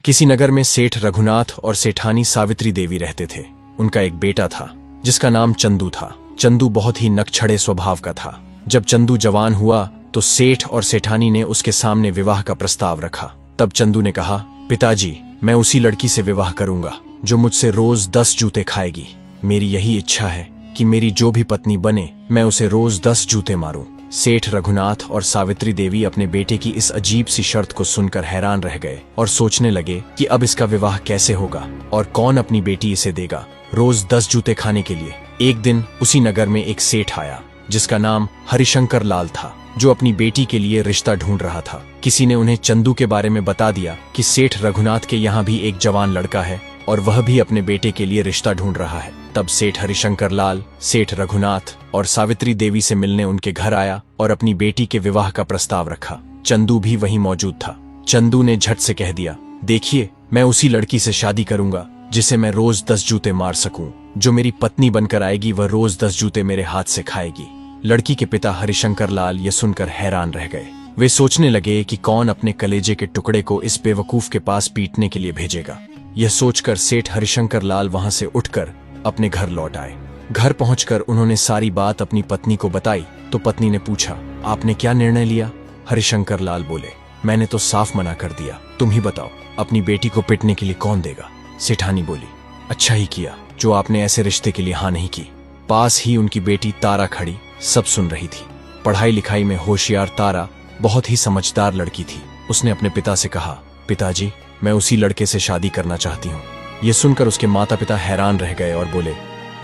किसी नगर में सेठ रघुनाथ और सेठानी सावित्री देवी रहते थे। उनका एक बेटा था जिसका नाम चंदू था। चंदू बहुत ही नकछड़े स्वभाव का था। जब चंदू जवान हुआ तो सेठ और सेठानी ने उसके सामने विवाह का प्रस्ताव रखा। तब चंदू ने कहा, पिताजी, मैं उसी लड़की से विवाह करूंगा जो मुझसे रोज 10 जूते खाएगी। मेरी यही इच्छा है कि मेरी जो भी पत्नी बने मैं उसे रोज 10 जूते मारूं। सेठ रघुनाथ और सावित्री देवी अपने बेटे की इस अजीब सी शर्त को सुनकर हैरान रह गए और सोचने लगे कि अब इसका विवाह कैसे होगा और कौन अपनी बेटी इसे देगा रोज 10 जूते खाने के लिए। एक दिन उसी नगर में एक सेठ आया जिसका नाम हरिशंकर लाल था, जो अपनी बेटी के लिए रिश्ता ढूंढ रहा था। किसी ने उन्हें चंदू के बारे में बता दिया कि सेठ रघुनाथ के यहाँ भी एक जवान लड़का है और वह भी अपने बेटे के लिए रिश्ता ढूंढ रहा है। तब सेठ हरिशंकर लाल सेठ रघुनाथ और सावित्री देवी से मिलने उनके घर आया और अपनी बेटी के विवाह का प्रस्ताव रखा। चंदू भी वहीं मौजूद था। चंदू ने झट से कह दिया, देखिए, मैं उसी लड़की से शादी करूंगा जिसे मैं रोज 10 जूते मार सकूं। जो मेरी पत्नी बनकर आएगी वह रोज 10 जूते मेरे हाथ से खाएगी। लड़की के पिता हरिशंकर लाल ये सुनकर हैरान रह गए। वे सोचने लगे कि कौन अपने कलेजे के टुकड़े को इस बेवकूफ के पास पीटने के लिए भेजेगा। यह सोचकर सेठ हरिशंकर लाल वहां से उठकर अपने घर लौट आए। घर पहुंचकर उन्होंने सारी बात अपनी पत्नी को बताई तो पत्नी ने पूछा, आपने क्या निर्णय लिया? हरिशंकर लाल बोले, मैंने तो साफ मना कर दिया। तुम ही बताओ, अपनी बेटी को पिटने के लिए कौन देगा? सेठानी बोली, अच्छा ही किया जो आपने ऐसे रिश्ते के लिए हाँ नहीं की। पास ही उनकी बेटी तारा खड़ी सब सुन रही थी। पढ़ाई लिखाई में होशियार तारा बहुत ही समझदार लड़की थी। उसने अपने पिता से कहा, पिताजी, मैं उसी लड़के से शादी करना चाहती हूँ। ये सुनकर उसके माता पिता हैरान रह गए और बोले,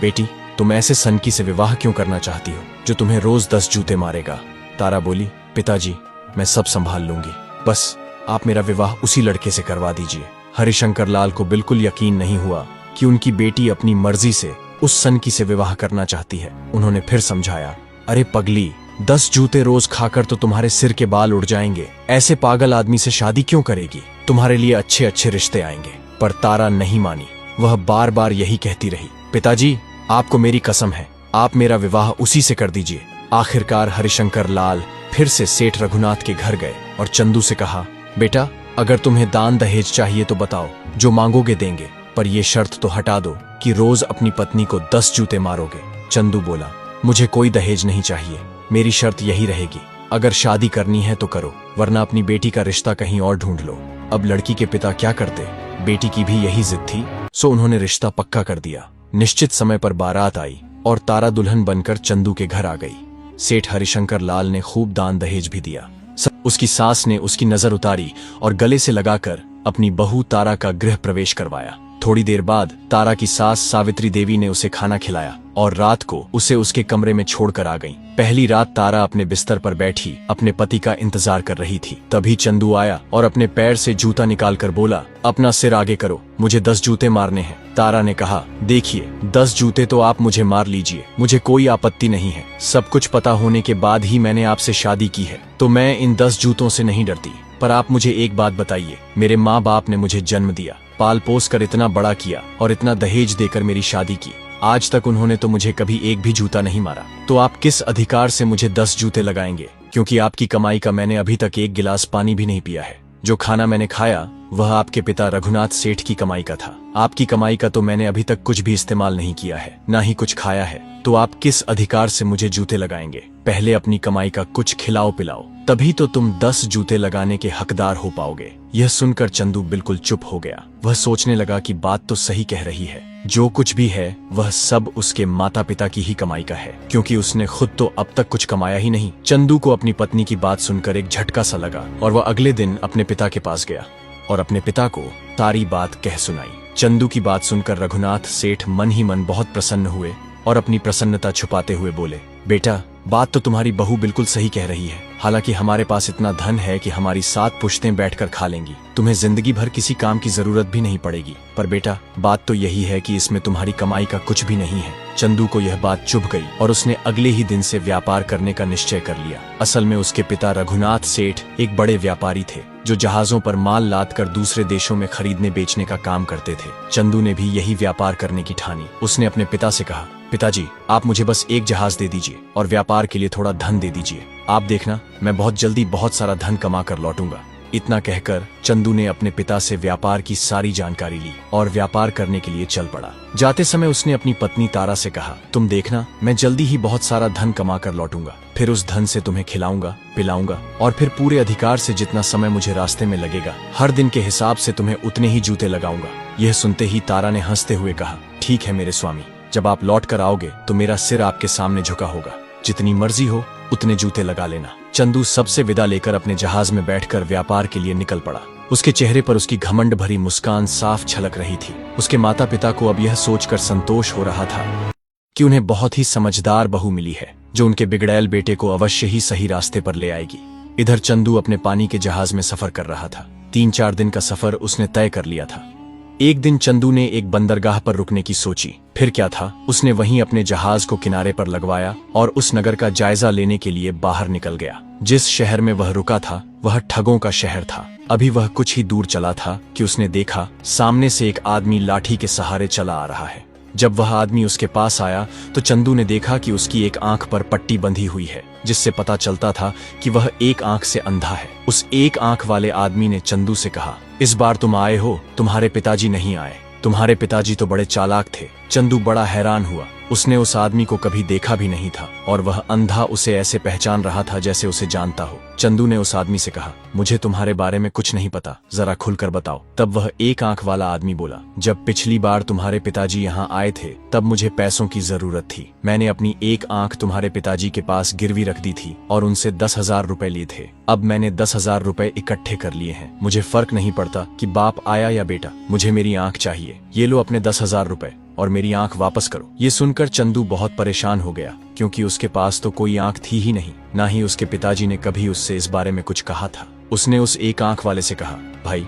बेटी, तुम ऐसे सनकी से विवाह क्यों करना चाहती हो जो तुम्हें रोज 10 जूते मारेगा? तारा बोली, पिताजी, मैं सब संभाल लूंगी, बस आप मेरा विवाह उसी लड़के से करवा दीजिए। हरिशंकर लाल को बिल्कुल यकीन नहीं हुआ कि उनकी बेटी अपनी मर्जी से उस सनकी से विवाह करना चाहती है। उन्होंने फिर समझाया, अरे पगली, 10 जूते रोज खाकर तो तुम्हारे सिर के बाल उड़ जाएंगे। ऐसे पागल आदमी से शादी क्यों करेगी? तुम्हारे लिए अच्छे अच्छे रिश्ते आएंगे। पर तारा नहीं मानी। वह बार बार यही कहती रही, पिताजी, आपको मेरी कसम है, आप मेरा विवाह उसी से कर दीजिए। आखिरकार हरिशंकर लाल फिर से सेठ रघुनाथ के घर गए और चंदू से कहा, बेटा, अगर तुम्हें दान दहेज चाहिए तो बताओ, जो मांगोगे देंगे, पर यह शर्त तो हटा दो कि रोज अपनी पत्नी को 10 जूते मारोगे। चंदू बोला, मुझे कोई दहेज नहीं चाहिए, मेरी शर्त यही रहेगी, अगर शादी करनी है तो करो, वरना अपनी बेटी का रिश्ता कहीं और ढूंढ लो। अब लड़की के पिता क्या करते? बेटी की भी यही जिद थी, सो उन्होंने रिश्ता पक्का कर दिया। निश्चित समय पर बारात आई और तारा दुल्हन बनकर चंदू के घर आ गई। सेठ हरिशंकर लाल ने खूब दान दहेज भी दिया। उसकी सास ने उसकी नजर उतारी और गले से लगाकर अपनी बहू तारा का गृह प्रवेश करवाया। थोड़ी देर बाद तारा की सास सावित्री देवी ने उसे खाना खिलाया और रात को उसे उसके कमरे में छोड़कर आ गई। पहली रात तारा अपने बिस्तर पर बैठी अपने पति का इंतजार कर रही थी। तभी चंदू आया और अपने पैर से जूता निकालकर बोला, अपना सिर आगे करो, मुझे 10 जूते मारने हैं। तारा ने कहा, देखिए, 10 जूते तो आप मुझे मार लीजिए, मुझे कोई आपत्ति नहीं है। सब कुछ पता होने के बाद ही मैंने आपसे शादी की है, तो मैं इन 10 जूतों से नहीं डरती। पर आप मुझे एक बात बताइए, मेरे माँ बाप ने मुझे जन्म दिया, पाल पोस कर इतना बड़ा किया और इतना दहेज देकर मेरी शादी की, आज तक उन्होंने तो मुझे कभी एक भी जूता नहीं मारा, तो आप किस अधिकार से मुझे 10 जूते लगाएंगे? क्योंकि आपकी कमाई का मैंने अभी तक एक गिलास पानी भी नहीं पिया है। जो खाना मैंने खाया वह आपके पिता रघुनाथ सेठ की कमाई का था। आपकी कमाई का तो मैंने अभी तक कुछ भी इस्तेमाल नहीं किया है, ना ही कुछ खाया है, तो आप किस अधिकार से मुझे जूते लगाएंगे? पहले अपनी कमाई का कुछ खिलाओ पिलाओ, तभी तो तुम 10 जूते लगाने के हकदार हो पाओगे। यह सुनकर चंदू बिल्कुल चुप हो गया। वह सोचने लगा कि बात तो सही कह रही है, जो कुछ भी है वह सब उसके माता पिता की ही कमाई का है, क्योंकि उसने खुद तो अब तक कुछ कमाया ही नहीं। चंदू को अपनी पत्नी की बात सुनकर एक झटका सा लगा और वह अगले दिन अपने पिता के पास गया और अपने पिता को सारी बात कह सुनाई। चंदू की बात सुनकर रघुनाथ सेठ मन ही मन बहुत प्रसन्न हुए और अपनी प्रसन्नता छुपाते हुए बोले, बेटा, बात तो तुम्हारी बहू बिल्कुल सही कह रही है। हालांकि हमारे पास इतना धन है कि हमारी 7 पुश्तें बैठकर खा लेंगी, तुम्हें जिंदगी भर किसी काम की जरूरत भी नहीं पड़ेगी। पर बेटा, बात तो यही है कि इसमें तुम्हारी कमाई का कुछ भी नहीं है। चंदू को यह बात चुभ गई और उसने अगले ही दिन से व्यापार करने का निश्चय कर लिया। असल में उसके पिता रघुनाथ सेठ एक बड़े व्यापारी थे जो जहाजों पर माल लाद कर दूसरे देशों में खरीदने बेचने का काम करते थे। चंदू ने भी यही व्यापार करने की ठानी। उसने अपने पिता से कहा, पिताजी, आप मुझे बस एक जहाज दे दीजिए और व्यापार के लिए थोड़ा धन दे दीजिए। आप देखना, मैं बहुत जल्दी बहुत सारा धन कमा कर लौटूंगा। इतना कहकर चंदू ने अपने पिता से व्यापार की सारी जानकारी ली और व्यापार करने के लिए चल पड़ा। जाते समय उसने अपनी पत्नी तारा से कहा, तुम देखना, मैं जल्दी ही बहुत सारा धन कमा कर लौटूंगा। फिर उस धन से तुम्हें खिलाऊंगा, पिलाऊंगा और फिर पूरे अधिकार से जितना समय मुझे रास्ते में लगेगा, हर दिन के हिसाब से तुम्हें उतने ही जूते लगाऊंगा। यह सुनते ही तारा ने हंसते हुए कहा, ठीक है मेरे स्वामी, जब आप लौट कर आओगे तो मेरा सिर आपके सामने झुका होगा। जितनी मर्जी हो उतने जूते लगा लेना। चंदू सबसे विदा लेकर अपने जहाज में बैठकर व्यापार के लिए निकल पड़ा। उसके चेहरे पर उसकी घमंड भरी मुस्कान साफ झलक रही थी। उसके माता पिता को अब यह सोचकर संतोष हो रहा था कि उन्हें बहुत ही समझदार बहू मिली है, जो उनके बिगड़ैल बेटे को अवश्य ही सही रास्ते पर ले आएगी। इधर चंदू अपने पानी के जहाज में सफर कर रहा था। 3-4 दिन का सफर उसने तय कर लिया था। एक दिन चंदू ने एक बंदरगाह पर रुकने की सोची। फिर क्या था, उसने वहीं अपने जहाज को किनारे पर लगवाया और उस नगर का जायजा लेने के लिए बाहर निकल गया। जिस शहर में वह रुका था वह ठगों का शहर था। अभी वह कुछ ही दूर चला था कि उसने देखा सामने से एक आदमी लाठी के सहारे चला आ रहा है। जब वह आदमी उसके पास आया तो चंदू ने देखा कि उसकी एक आंख पर पट्टी बंधी हुई है, जिससे पता चलता था कि वह एक आंख से अंधा है। उस एक आंख वाले आदमी ने चंदू से कहा, इस बार तुम आए हो, तुम्हारे पिताजी नहीं आए। तुम्हारे पिताजी तो बड़े चालाक थे। चंदू बड़ा हैरान हुआ। उसने उस आदमी को कभी देखा भी नहीं था और वह अंधा उसे ऐसे पहचान रहा था जैसे उसे जानता हो। चंदू ने उस आदमी से कहा, मुझे तुम्हारे बारे में कुछ नहीं पता, जरा खुलकर बताओ। तब वह एक आंख वाला आदमी बोला, जब पिछली बार तुम्हारे पिताजी यहाँ आए थे तब मुझे पैसों की जरूरत थी। मैंने अपनी एक आंख तुम्हारे पिताजी के पास गिरवी रख दी थी और उनसे 10,000 रुपए लिए थे। अब मैंने 10,000 रुपए इकट्ठे कर लिए हैं। मुझे फर्क नहीं पड़ता कि बाप आया या बेटा, मुझे मेरी आंख चाहिए। ये लो अपने 10,000 रुपए और मेरी आंख वापस करो। ये सुनकर चंदू बहुत परेशान हो गया, क्योंकि उसके पास तो कोई आंख थी ही नहीं, ना ही उसके पिताजी ने कभी उससे इस बारे में कुछ कहा था। उसने उस एक आंख वाले से कहा, भाई,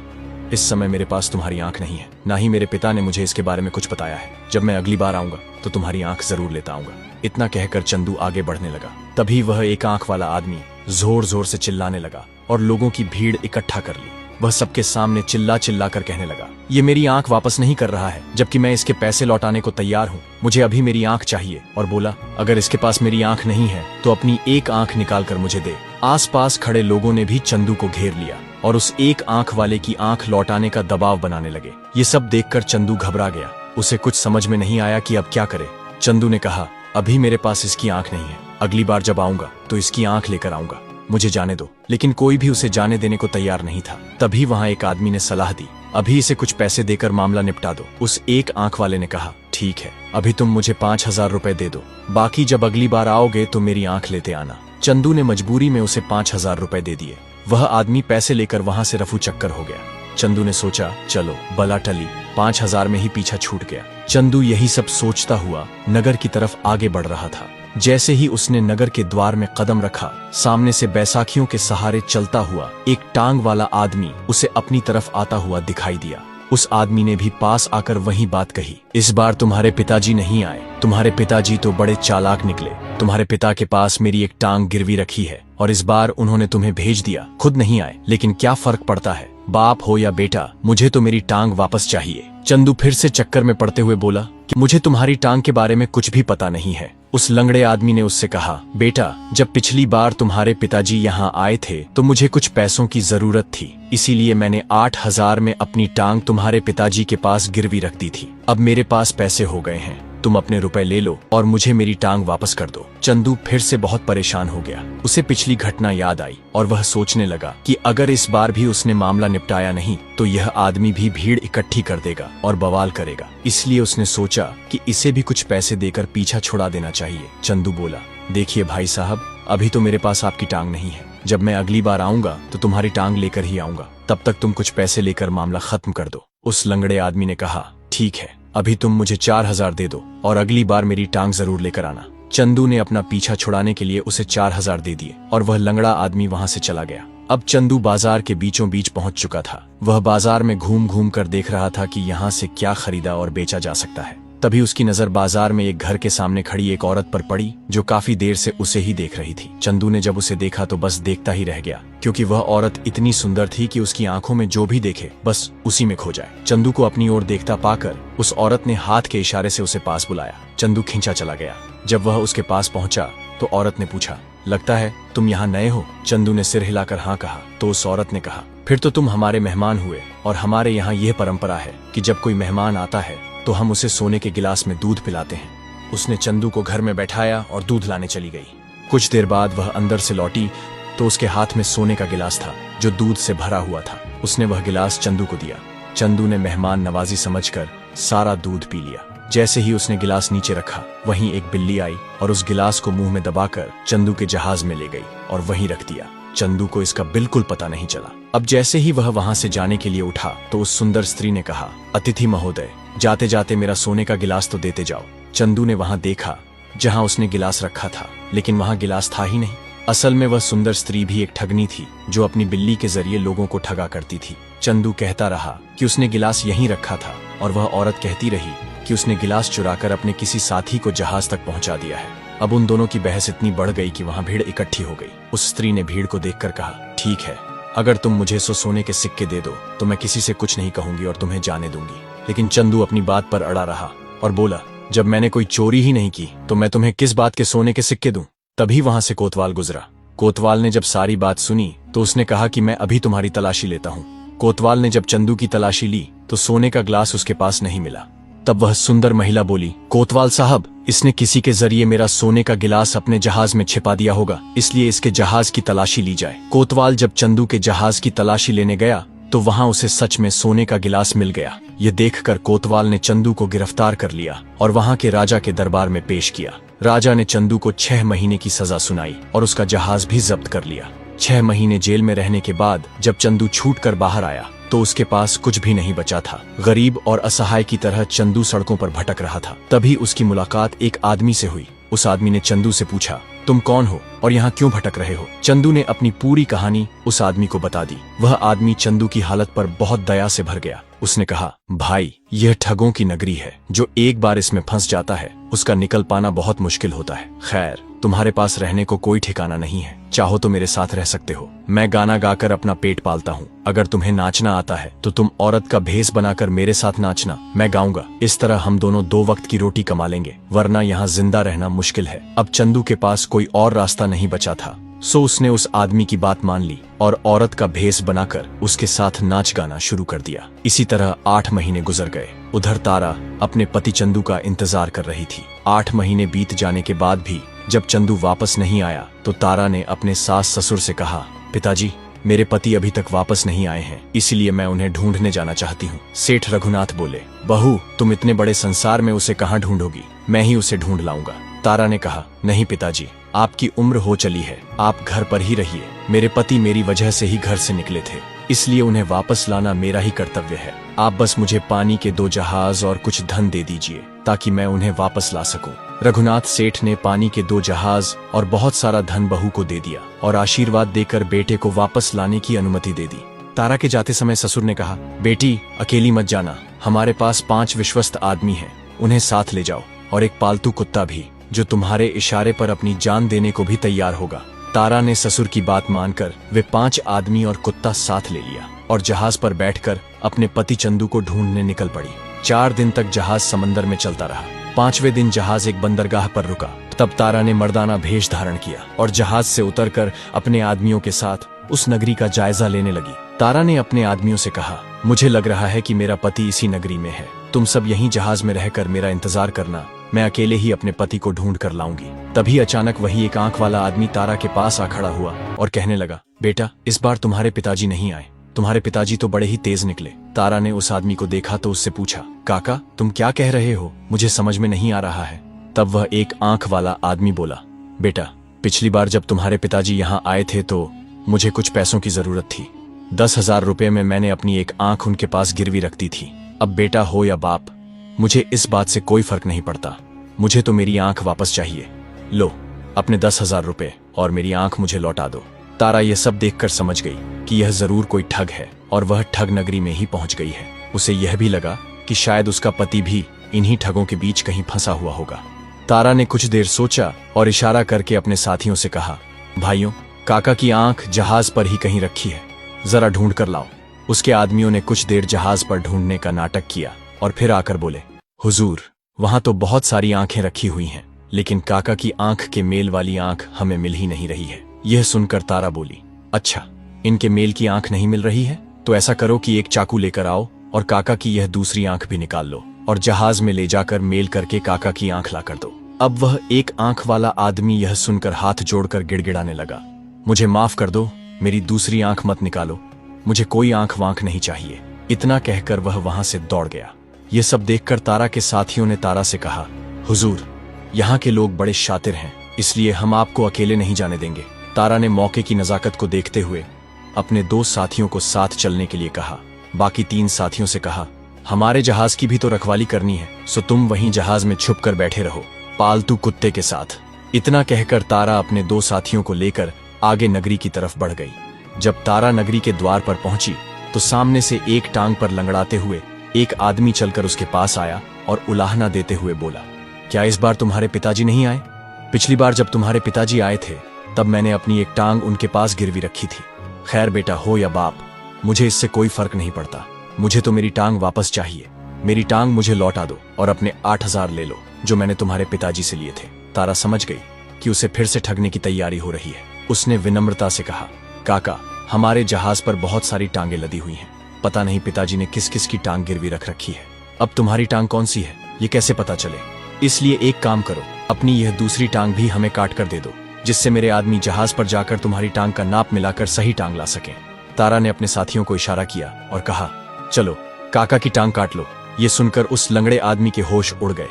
इस समय मेरे पास तुम्हारी आंख नहीं है, ना ही मेरे पिता ने मुझे इसके बारे में कुछ बताया है। जब मैं अगली बार आऊंगा तो तुम्हारी आंख जरूर लेता आऊंगा। इतना कहकर चंदू आगे बढ़ने लगा। तभी वह एक आंख वाला आदमी जोर जोर से चिल्लाने लगा और लोगों की भीड़ इकट्ठा कर ली। वह सबके सामने चिल्ला चिल्ला कर कहने लगा, ये मेरी आंख वापस नहीं कर रहा है, जबकि मैं इसके पैसे लौटाने को तैयार हूँ। मुझे अभी मेरी आंख चाहिए। और बोला, अगर इसके पास मेरी आंख नहीं है तो अपनी एक आंख निकाल कर मुझे दे। आसपास खड़े लोगों ने भी चंदू को घेर लिया और उस एक आंख वाले की आंख लौटाने का दबाव बनाने लगे। ये सब देखकर चंदू घबरा गया। उसे कुछ समझ में नहीं आया कि अब क्या करे। चंदू ने कहा, अभी मेरे पास इसकी आंख नहीं है, अगली बार जब आऊंगा तो इसकी आंख लेकर आऊंगा, मुझे जाने दो। लेकिन कोई भी उसे जाने देने को तैयार नहीं था। तभी वहां एक आदमी ने सलाह दी, अभी इसे कुछ पैसे देकर मामला निपटा दो। उस एक आंख वाले ने कहा, ठीक है, अभी तुम मुझे 5,000 रुपए दे दो, बाकी जब अगली बार आओगे तो मेरी आंख लेते आना। चंदू ने मजबूरी में उसे 5,000 रुपए दे दिए। वह आदमी पैसे लेकर वहां से रफू चक्कर हो गया। चंदू ने सोचा, चलो बला टली, 5,000 में ही पीछा छूट गया। चंदू यही सब सोचता हुआ नगर की तरफ आगे बढ़ रहा था। जैसे ही उसने नगर के द्वार में कदम रखा, सामने से बैसाखियों के सहारे चलता हुआ एक टांग वाला आदमी उसे अपनी तरफ आता हुआ दिखाई दिया। उस आदमी ने भी पास आकर वही बात कही, इस बार तुम्हारे पिताजी नहीं आए। तुम्हारे पिताजी तो बड़े चालाक निकले। तुम्हारे पिता के पास मेरी एक टांग गिरवी रखी है और इस बार उन्होंने तुम्हें भेज दिया, खुद नहीं आए। लेकिन क्या फर्क पड़ता है, बाप हो या बेटा, मुझे तो मेरी टांग वापस चाहिए। चंदू फिर से चक्कर में पड़ते हुए बोला कि मुझे तुम्हारी टांग के बारे में कुछ भी पता नहीं है। उस लंगड़े आदमी ने उससे कहा, बेटा, जब पिछली बार तुम्हारे पिताजी यहाँ आए थे तो मुझे कुछ पैसों की जरूरत थी, इसीलिए मैंने 8,000 में अपनी टांग तुम्हारे पिताजी के पास गिरवी रख दी थी। अब मेरे पास पैसे हो गए हैं, तुम अपने रुपए ले लो और मुझे मेरी टांग वापस कर दो। चंदू फिर से बहुत परेशान हो गया। उसे पिछली घटना याद आई और वह सोचने लगा कि अगर इस बार भी उसने मामला निपटाया नहीं तो यह आदमी भी भीड़ इकट्ठी कर देगा और बवाल करेगा। इसलिए उसने सोचा कि इसे भी कुछ पैसे देकर पीछा छुड़ा देना चाहिए। चंदू बोला, देखिए भाई साहब, अभी तो मेरे पास आपकी टांग नहीं है। जब मैं अगली बार आऊंगा तो तुम्हारी टांग लेकर ही आऊंगा, तब तक तुम कुछ पैसे लेकर मामला खत्म कर दो। उस लंगड़े आदमी ने कहा, ठीक है, अभी तुम मुझे 4,000 दे दो और अगली बार मेरी टांग जरूर लेकर आना। चंदू ने अपना पीछा छुड़ाने के लिए उसे 4,000 दे दिए और वह लंगड़ा आदमी वहां से चला गया। अब चंदू बाजार के बीचों बीच पहुंच चुका था। वह बाजार में घूम घूम कर देख रहा था कि यहाँ से क्या खरीदा और बेचा जा सकता है। तभी उसकी नजर बाजार में एक घर के सामने खड़ी एक औरत पर पड़ी, जो काफी देर से उसे ही देख रही थी। चंदू ने जब उसे देखा तो बस देखता ही रह गया, क्योंकि वह औरत इतनी सुंदर थी कि उसकी आंखों में जो भी देखे बस उसी में खो जाए। चंदू को अपनी ओर देखता पाकर उस औरत ने हाथ के इशारे से उसे पास बुलाया। चंदू खींचा चला गया। जब वह उसके पास पहुंचा तो औरत ने पूछा, लगता है तुम यहाँ नए हो? चंदू ने सिर हिलाकर हाँ कहा तो उस औरत ने कहा, फिर तो तुम हमारे मेहमान हुए, और हमारे यहाँ यह परंपरा है कि जब कोई मेहमान आता है तो हम उसे सोने के गिलास में दूध पिलाते हैं। उसने चंदू को घर में बैठाया और दूध लाने चली गई। कुछ देर बाद वह अंदर से लौटी तो उसके हाथ में सोने का गिलास था जो दूध से भरा हुआ था। उसने वह गिलास चंदू को दिया। चंदू ने मेहमान नवाजी समझकर सारा दूध पी लिया। जैसे ही उसने गिलास नीचे रखा, वहीं एक बिल्ली आई और उस गिलास को मुंह में दबाकर चंदू के जहाज में ले गई और वहीं रख दिया। चंदू को इसका बिल्कुल पता नहीं चला। अब जैसे ही वह वहां से जाने के लिए उठा तो उस सुंदर स्त्री ने कहा, अतिथि महोदय, जाते जाते मेरा सोने का गिलास तो देते जाओ। चंदू ने वहां देखा जहां उसने गिलास रखा था, लेकिन वहां गिलास था ही नहीं। असल में वह सुंदर स्त्री भी एक ठगनी थी जो अपनी बिल्ली के जरिए लोगों को ठगा करती थी। चंदू कहता रहा कि उसने गिलास यहीं रखा था और वह औरत कहती रही कि उसने गिलास चुराकर अपने किसी साथी को जहाज तक पहुंचा दिया है। अब उन दोनों की बहस इतनी बढ़ गई कि वहां भीड़ इकट्ठी हो गई। उस स्त्री ने भीड़ को देखकर कहा, ठीक है, अगर तुम मुझे 100 सोने के सिक्के दे दो तो मैं किसी से कुछ नहीं कहूंगी और तुम्हें जाने दूंगी। लेकिन चंदू अपनी बात पर अड़ा रहा और बोला, जब मैंने कोई चोरी ही नहीं की तो मैं तुम्हें किस बात के सोने के सिक्के दूं। तभी वहां से कोतवाल गुजरा। कोतवाल ने जब सारी बात सुनी तो उसने कहा कि मैं अभी तुम्हारी तलाशी लेता हूँ। कोतवाल ने जब चंदू की तलाशी ली तो सोने का ग्लास उसके पास नहीं मिला। तब वह सुंदर महिला बोली, कोतवाल साहब, इसने किसी के जरिए मेरा सोने का गिलास अपने जहाज में छिपा दिया होगा, इसलिए इसके जहाज की तलाशी ली जाए। कोतवाल जब चंदू के जहाज की तलाशी लेने गया तो वहां उसे सच में सोने का गिलास मिल गया। ये देखकर कोतवाल ने चंदू को गिरफ्तार कर लिया और वहां के राजा के दरबार में पेश किया। राजा ने चंदू को 6 महीने की सजा सुनाई और उसका जहाज भी जब्त कर लिया। 6 महीने जेल में रहने के बाद जब चंदू छूटकर बाहर आया तो उसके पास कुछ भी नहीं बचा था। गरीब और असहाय की तरह चंदू सड़कों पर भटक रहा था। तभी उसकी मुलाकात एक आदमी से हुई। उस आदमी ने चंदू से पूछा, तुम कौन हो और यहाँ क्यों भटक रहे हो? चंदू ने अपनी पूरी कहानी उस आदमी को बता दी। वह आदमी चंदू की हालत पर बहुत दया से भर गया। उसने कहा, भाई, यह ठगों की नगरी है। जो एक बार इसमें फंस जाता है उसका निकल पाना बहुत मुश्किल होता है। खैर, तुम्हारे पास रहने को कोई ठिकाना नहीं है, चाहो तो मेरे साथ रह सकते हो। मैं गाना गाकर अपना पेट पालता हूँ। अगर तुम्हें नाचना आता है तो तुम औरत का भेष बनाकर मेरे साथ नाचना, मैं गाऊंगा। इस तरह हम दोनों 2 वक्त की रोटी कमा लेंगे, वरना यहाँ जिंदा रहना मुश्किल है। अब चंदू के पास कोई और रास्ता नहीं बचा था, सो उसने उस आदमी की बात मान ली और औरत का भेष बनाकर उसके साथ नाच गाना शुरू कर दिया। इसी तरह 8 महीने गुजर गए। उधर तारा अपने पति चंदू का इंतजार कर रही थी। 8 महीने बीत जाने के बाद भी जब चंदू वापस नहीं आया तो तारा ने अपने सास ससुर से कहा, पिताजी, मेरे पति अभी तक वापस नहीं आए हैं, इसलिए मैं उन्हें ढूंढने जाना चाहती हूँ। सेठ रघुनाथ बोले, बहू, तुम इतने बड़े संसार में उसे कहाँ ढूंढोगी? मैं ही उसे ढूंढ लाऊंगा। तारा ने कहा, नहीं पिताजी, आपकी उम्र हो चली है, आप घर पर ही रहिए। मेरे पति मेरी वजह से ही घर से निकले थे, इसलिए उन्हें वापस लाना मेरा ही कर्तव्य है। आप बस मुझे पानी के 2 जहाज और कुछ धन दे दीजिए ताकि मैं उन्हें वापस ला सकूं। रघुनाथ सेठ ने पानी के 2 जहाज और बहुत सारा धन बहू को दे दिया और आशीर्वाद देकर बेटे को वापस लाने की अनुमति दे दी। तारा के जाते समय ससुर ने कहा, बेटी, अकेली मत जाना, हमारे पास 5 विश्वस्त आदमी हैं, उन्हें साथ ले जाओ, और एक पालतू कुत्ता भी जो तुम्हारे इशारे पर अपनी जान देने को भी तैयार होगा। तारा ने ससुर की बात मानकर वे 5 आदमी और कुत्ता साथ ले लिया और जहाज पर बैठकर अपने पति चंदू को ढूंढने निकल पड़ी। 4 दिन तक जहाज समंदर में चलता रहा। 5वें दिन जहाज एक बंदरगाह पर रुका। तब तारा ने मर्दाना भेष धारण किया और जहाज से उतरकर अपने आदमियों के साथ उस नगरी का जायजा लेने लगी। तारा ने अपने आदमियों से कहा, मुझे लग रहा है कि मेरा पति इसी नगरी में है, तुम सब यहीं जहाज में रहकर मेरा इंतजार करना, मैं अकेले ही अपने पति को ढूंढ कर लाऊंगी। तभी अचानक वही एक आंख वाला आदमी तारा के पास आ खड़ा हुआ और कहने लगा, बेटा, इस बार तुम्हारे पिताजी नहीं आए, तुम्हारे पिताजी तो बड़े ही तेज निकले। तारा ने उस आदमी को देखा तो उससे पूछा, काका, तुम क्या कह रहे हो? मुझे समझ में नहीं आ रहा है। तब वह एक आंख वाला आदमी बोला, बेटा, पिछली बार जब तुम्हारे पिताजी यहाँ आए थे तो मुझे कुछ पैसों की जरूरत थी। 10,000 रुपए में मैंने अपनी एक आंख उनके पास गिरवी रख दी थी। अब बेटा हो या बाप, मुझे इस बात से कोई फर्क नहीं पड़ता, मुझे तो मेरी आंख वापस चाहिए। लो, अपने 10,000 रुपए और मेरी आंख मुझे लौटा दो। तारा यह सब देखकर समझ गई कि यह जरूर कोई ठग है और वह ठग नगरी में ही पहुंच गई है। उसे यह भी लगा कि शायद उसका पति भी इन्हीं ठगों के बीच कहीं फंसा हुआ होगा। तारा ने कुछ देर सोचा और इशारा करके अपने साथियों से कहा, भाइयों, काका की आंख जहाज पर ही कहीं रखी है, जरा ढूंढ कर लाओ। उसके आदमियों ने कुछ देर जहाज पर ढूंढने का नाटक किया और फिर आकर बोले, हुजूर, वहां तो बहुत सारी आंखें रखी हुई हैं, लेकिन काका की आंख के मेल वाली आंख हमें मिल ही नहीं रही है। यह सुनकर तारा बोली, अच्छा, इनके मेल की आंख नहीं मिल रही है तो ऐसा करो कि एक चाकू लेकर आओ और काका की यह दूसरी आंख भी निकाल लो और जहाज में ले जाकर मेल करके काका की आंख ला कर दो। अब वह एक आंख वाला आदमी यह सुनकर हाथ जोड़कर गिड़गिड़ाने लगा, मुझे माफ कर दो, मेरी दूसरी आंख मत निकालो, मुझे कोई आंख वांख नहीं चाहिए। इतना कहकर वह वहां से दौड़ गया। ये सब देखकर तारा के साथियों ने तारा से कहा, हुजूर, यहाँ के लोग बड़े शातिर हैं, इसलिए हम आपको अकेले नहीं जाने देंगे। तारा ने मौके की नजाकत को देखते हुए अपने 2 साथियों को साथ चलने के लिए कहा। बाकी 3 साथियों से कहा, हमारे जहाज की भी तो रखवाली करनी है, सो तुम वहीं जहाज में छुप कर बैठे रहो, पालतू कुत्ते के साथ। इतना कहकर तारा अपने 2 साथियों को लेकर आगे नगरी की तरफ बढ़ गई। जब तारा नगरी के द्वार पर पहुंची तो सामने से एक टांग पर लंगड़ाते हुए एक आदमी चलकर उसके पास आया और उलाहना देते हुए बोला, क्या इस बार तुम्हारे पिताजी नहीं आए? पिछली बार जब तुम्हारे पिताजी आए थे तब मैंने अपनी एक टांग उनके पास गिरवी रखी थी। खैर बेटा हो या बाप, मुझे इससे कोई फर्क नहीं पड़ता, मुझे तो मेरी टांग वापस चाहिए। मेरी टांग मुझे लौटा दो और अपने 8000 ले लो जो मैंने तुम्हारे पिताजी से लिए थे। तारा समझ गई कि उसे फिर से ठगने की तैयारी हो रही है। उसने विनम्रता से कहा, काका, हमारे जहाज पर बहुत सारी टांगें लदी हुई हैं, पता नहीं पिताजी ने किस किस की टांग गिरवी रख रखी है। अब तुम्हारी टांग कौन सी है ये कैसे पता चले? इसलिए एक काम करो, अपनी यह दूसरी टांग भी हमें काट कर दे दो, जिससे मेरे आदमी जहाज पर जाकर तुम्हारी टांग का नाप मिलाकर सही टांग ला सकें। तारा ने अपने साथियों को इशारा किया और कहा, चलो काका की टांग काट लो। ये सुनकर उस लंगड़े आदमी के होश उड़ गए।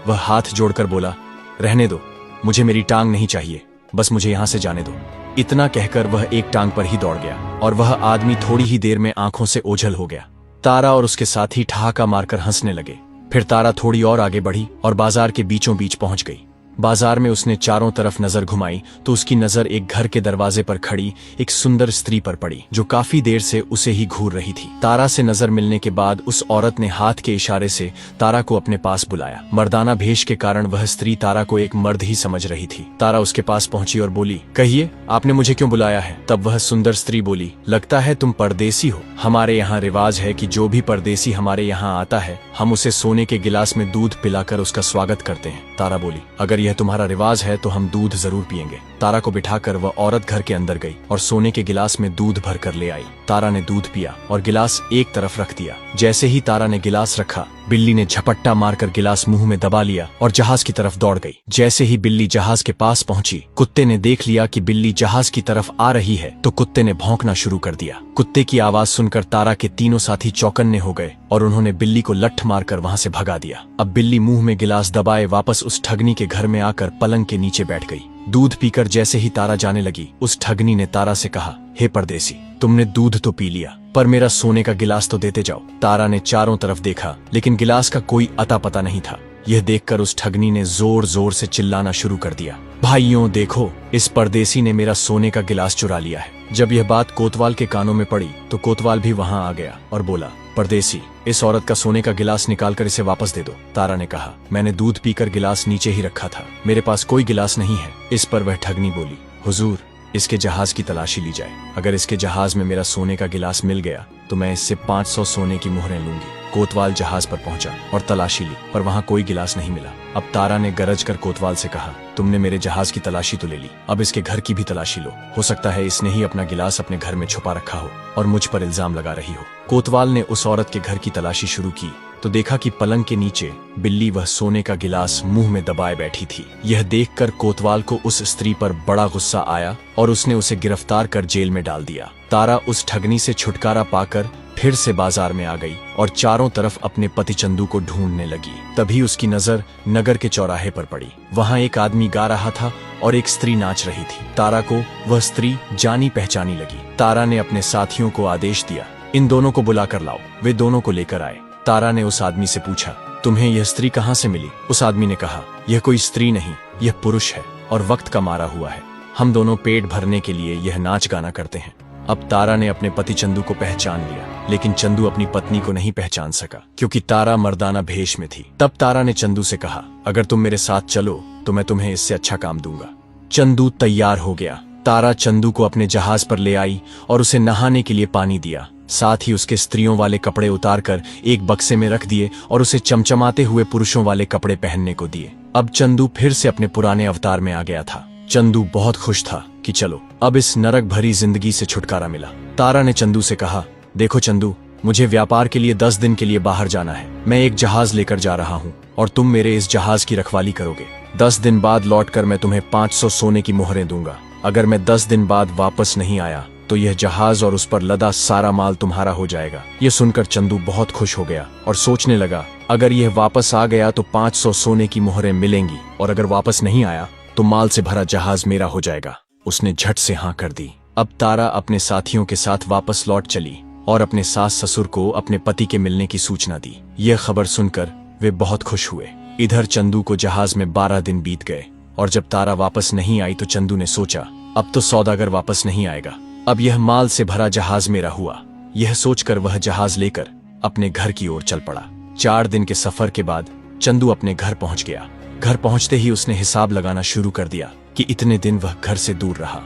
वह हाथ जोड़कर बोला, रहने दो, मुझे मेरी टांग नहीं चाहिए, बस मुझे यहां से जाने दो। इतना कहकर वह एक टांग पर ही दौड़ गया और वह आदमी थोड़ी ही देर में आंखों से ओझल हो गया। तारा और उसके साथी ठहाका मारकर हंसने लगे। फिर तारा थोड़ी और आगे बढ़ी और बाजार के बीचों बीच पहुंच गई। बाजार में उसने चारों तरफ नजर घुमाई तो उसकी नजर एक घर के दरवाजे पर खड़ी एक सुंदर स्त्री पर पड़ी जो काफी देर से उसे ही घूर रही थी। तारा से नजर मिलने के बाद उस औरत ने हाथ के इशारे से तारा को अपने पास बुलाया। मर्दाना भेष के कारण वह स्त्री तारा को एक मर्द ही समझ रही थी। तारा उसके पास पहुंची और बोली, कहिए आपने मुझे क्यों बुलाया है? तब वह सुंदर स्त्री बोली, लगता है तुम परदेसी हो। हमारे यहाँ रिवाज है कि जो भी परदेसी हमारे यहाँ आता है हम उसे सोने के गिलास में दूध पिलाकर उसका स्वागत करते हैं। तारा बोली, अगर यह तुम्हारा रिवाज है तो हम दूध जरूर पिएंगे। तारा को बिठाकर वह औरत घर के अंदर गई और सोने के गिलास में दूध भर कर ले आई। तारा ने दूध पिया और गिलास एक तरफ रख दिया। जैसे ही तारा ने गिलास रखा, बिल्ली ने झपट्टा मारकर गिलास मुंह में दबा लिया और जहाज की तरफ दौड़ गई। जैसे ही बिल्ली जहाज के पास पहुंची, कुत्ते ने देख लिया कि बिल्ली जहाज की तरफ आ रही है तो कुत्ते ने भौंकना शुरू कर दिया। कुत्ते की आवाज सुनकर तारा के तीनों साथी चौकन्ने हो गए और उन्होंने बिल्ली को लठ मारकर वहां से भगा दिया। अब बिल्ली मुंह में गिलास दबाए वापस उस ठगनी के घर में आकर पलंग के नीचे बैठ गई। दूध पीकर जैसे ही तारा जाने लगी, उस ठगनी ने तारा से कहा, हे परदेसी, तुमने दूध तो पी लिया पर मेरा सोने का गिलास तो देते जाओ। तारा ने चारों तरफ देखा लेकिन गिलास का कोई अता पता नहीं था। यह देखकर उस ठगनी ने जोर जोर से चिल्लाना शुरू कर दिया, भाइयों देखो, इस परदेसी ने मेरा सोने का गिलास चुरा लिया है। जब यह बात कोतवाल के कानों में पड़ी तो कोतवाल भी वहां आ गया और बोला, परदेसी, इस औरत का सोने का गिलास निकालकर इसे वापस दे दो। तारा ने कहा, मैंने दूध पीकर गिलास नीचे ही रखा था, मेरे पास कोई गिलास नहीं है। इस पर वह ठगनी बोली, हुजूर, इसके जहाज की तलाशी ली जाए। अगर इसके जहाज में मेरा सोने का गिलास मिल गया तो मैं इससे 500 सोने की मुहरें लूंगी। कोतवाल जहाज पर पहुंचा और तलाशी ली पर वहां कोई गिलास नहीं मिला। अब तारा ने गरज कर कोतवाल से कहा, तुमने मेरे जहाज की तलाशी तो ले ली, अब इसके घर की भी तलाशी लो। हो सकता है इसने ही अपना गिलास अपने घर में छुपा रखा हो और मुझ पर इल्जाम लगा रही हो। कोतवाल ने उस औरत के घर की तलाशी शुरू की तो देखा कि पलंग के नीचे बिल्ली वह सोने का गिलास मुंह में दबाए बैठी थी। यह देखकर कोतवाल को उस स्त्री पर बड़ा गुस्सा आया और उसने उसे गिरफ्तार कर जेल में डाल दिया। तारा उस ठगनी से छुटकारा पाकर फिर से बाजार में आ गई और चारों तरफ अपने पति चंदू को ढूंढने लगी। तभी उसकी नजर नगर के चौराहे पर पड़ी। वहां एक आदमी गा रहा था और एक स्त्री नाच रही थी। तारा को वह स्त्री जानी पहचानी लगी। तारा ने अपने साथियों को आदेश दिया, इन दोनों को बुला कर लाओ। वे दोनों को लेकर आए। तारा ने उस आदमी से पूछा, तुम्हें यह स्त्री कहाँ से मिली? उस आदमी ने कहा, यह कोई स्त्री नहीं, यह पुरुष है और वक्त का मारा हुआ है। हम दोनों पेट भरने के लिए यह नाच गाना करते हैं। अब तारा ने अपने पति चंदू को पहचान लिया, लेकिन चंदू अपनी पत्नी को नहीं पहचान सका क्योंकि तारा मर्दाना भेष में थी। तब तारा ने चंदू से कहा, अगर तुम मेरे साथ चलो तो मैं तुम्हें इससे अच्छा काम दूंगा। चंदू तैयार हो गया। तारा चंदू को अपने जहाज पर ले आई और उसे नहाने के लिए पानी दिया। साथ ही उसके स्त्रियों वाले कपड़े उतारकर एक बक्से में रख दिए और उसे चमचमाते हुए पुरुषों वाले कपड़े पहनने को दिए। अब चंदू फिर से अपने पुराने अवतार में आ गया था। चंदू बहुत खुश था कि चलो अब इस नरक भरी जिंदगी से छुटकारा मिला। तारा ने चंदू से कहा, देखो चंदू, मुझे व्यापार के लिए 10 दिन के लिए बाहर जाना है। मैं एक जहाज लेकर जा रहा हूँ और तुम मेरे इस जहाज की रखवाली करोगे। 10 दिन बाद लौटकर मैं तुम्हें 500 सोने की मोहरें दूंगा। अगर मैं 10 दिन बाद वापस नहीं आया तो यह जहाज और उस पर लदा सारा माल तुम्हारा हो जाएगा। यह सुनकर चंदू बहुत खुश हो गया और सोचने लगा, अगर यह वापस आ गया तो 500 सोने की मोहरें मिलेंगी, और अगर वापस नहीं आया तो माल से भरा जहाज मेरा हो जाएगा। उसने झट से हाँ कर दी। अब तारा अपने साथियों के साथ वापस लौट चली और अपने सास ससुर को अपने पति के मिलने की सूचना दी। यह खबर सुनकर वे बहुत खुश हुए। इधर चंदू को जहाज में 12 दिन बीत गए और जब तारा वापस नहीं आई तो चंदू ने सोचा, अब तो सौदागर वापस नहीं आएगा, अब यह माल से भरा जहाज मेरा हुआ। यह सोचकर वह जहाज लेकर अपने घर की ओर चल पड़ा। 4 दिन के सफर के बाद चंदू अपने घर पहुंच गया। घर पहुंचते ही उसने हिसाब लगाना शुरू कर दिया कि इतने दिन वह घर से दूर रहा।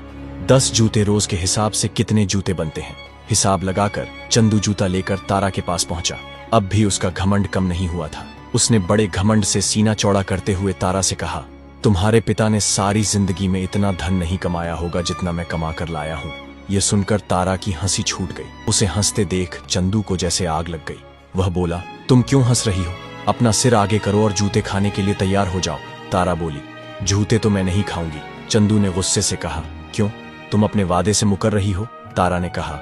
10 जूते रोज के हिसाब से कितने जूते बनते हैं। हिसाब लगाकर चंदू जूता लेकर तारा के पास पहुंचा। अब भी उसका घमंड कम नहीं हुआ था। उसने बड़े घमंड से सीना चौड़ा करते हुए तारा से कहा, तुम्हारे पिता ने सारी जिंदगी में इतना धन नहीं कमाया होगा जितना मैं कमा कर लाया हूँ। यह सुनकर तारा की हंसी छूट गई। उसे हंसते देख चंदू को जैसे आग लग गई। वह बोला, तुम क्यों हंस रही हो? अपना सिर आगे करो और जूते खाने के लिए तैयार हो जाओ। तारा बोली, जूते तो मैं नहीं खाऊंगी। चंदू ने गुस्से से कहा, क्यों, तुम अपने वादे से मुकर रही हो? तारा ने कहा,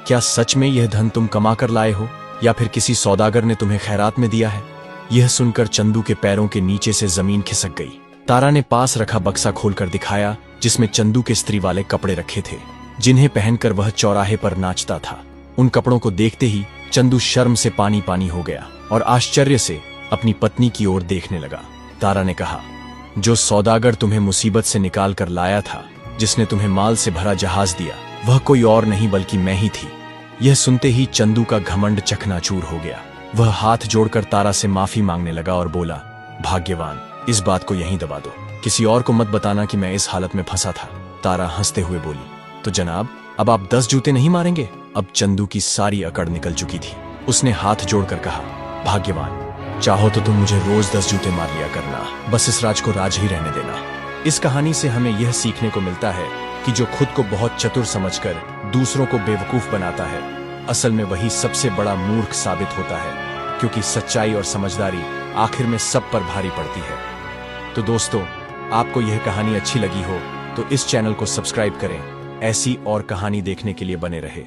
क्या सच में यह धन तुम कमा कर लाए हो या फिर किसी सौदागर ने तुम्हें खैरात में दिया है? यह सुनकर चंदू के पैरों के नीचे से जमीन खिसक गई। तारा ने पास रखा बक्सा खोलकर दिखाया जिसमें चंदू के स्त्री वाले कपड़े रखे थे, जिन्हें पहनकर वह चौराहे पर नाचता था। उन कपड़ों को देखते ही चंदू शर्म से पानी पानी हो गया और आश्चर्य से अपनी पत्नी की ओर देखने लगा। तारा ने कहा, जो सौदागर तुम्हें मुसीबत से निकाल कर लाया था, जिसने तुम्हें माल से भरा जहाज दिया, वह कोई और नहीं बल्कि मैं ही थी। यह सुनते ही चंदू का घमंड चकनाचूर हो गया। वह हाथ जोड़कर तारा से माफी मांगने लगा और बोला, भाग्यवान, इस बात को यहीं दबा दो, किसी और को मत बताना कि मैं इस हालत में फंसा था। तारा हंसते हुए बोली, तो जनाब, अब आप 10 जूते नहीं मारेंगे? अब चंदू की सारी अकड़ निकल चुकी थी। उसने हाथ जोड़कर कहा, भाग्यवान, चाहो तो तुम मुझे रोज 10 जूते मार लिया करना, बस इस राज को राज ही रहने देना। इस कहानी से हमें यह सीखने को मिलता है कि जो खुद को बहुत चतुर समझकर दूसरों को बेवकूफ बनाता है, असल में वही सबसे बड़ा मूर्ख साबित होता है, क्योंकि सच्चाई और समझदारी आखिर में सब पर भारी पड़ती है। तो दोस्तों, आपको यह कहानी अच्छी लगी हो तो इस चैनल को सब्सक्राइब करें। ऐसी और कहानी देखने के लिए बने रहे।